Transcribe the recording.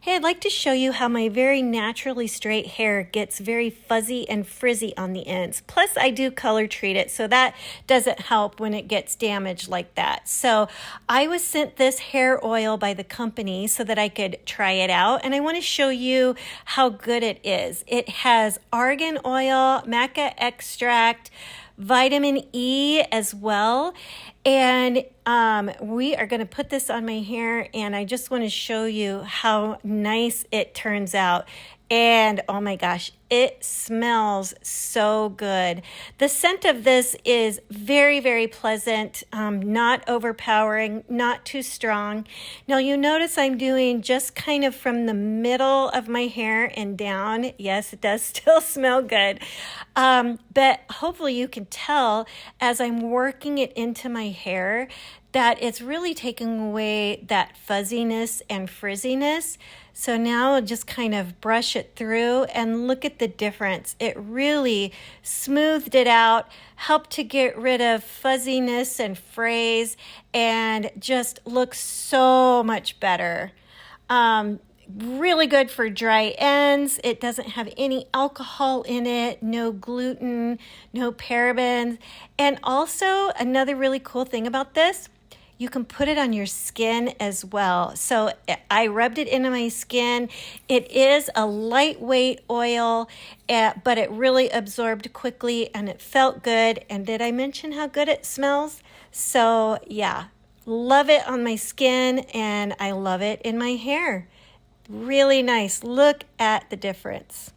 Hey, I'd like to show you how my very naturally straight hair gets very fuzzy and frizzy on the ends. Plus, I do color treat it, so that doesn't help when it gets damaged like that. So I was sent this hair oil by the company so that I could try it out, and I want to show you how good it is. It has argan oil, maca extract, vitamin E as well. And we are going to put this on my hair, and I just want to show you how nice it turns out. And oh my gosh, it smells so good. The scent of this is very, very pleasant, not overpowering, not too strong. Now you notice I'm doing just kind of from the middle of my hair and down. Yes, it does still smell good. But hopefully you can tell as I'm working it into my hair that it's really taking away that fuzziness and frizziness. So now I'll just kind of brush it through and look at the difference. It really smoothed it out, helped to get rid of fuzziness and frays, and just looks so much better. Really good for dry ends. It doesn't have any alcohol in it, no gluten, no parabens. And also another really cool thing about this, you can put it on your skin as well. So I rubbed it into my skin. It is a lightweight oil, but it really absorbed quickly and it felt good. And did I mention how good it smells? So yeah, love it on my skin and I love it in my hair. Really nice. Look at the difference.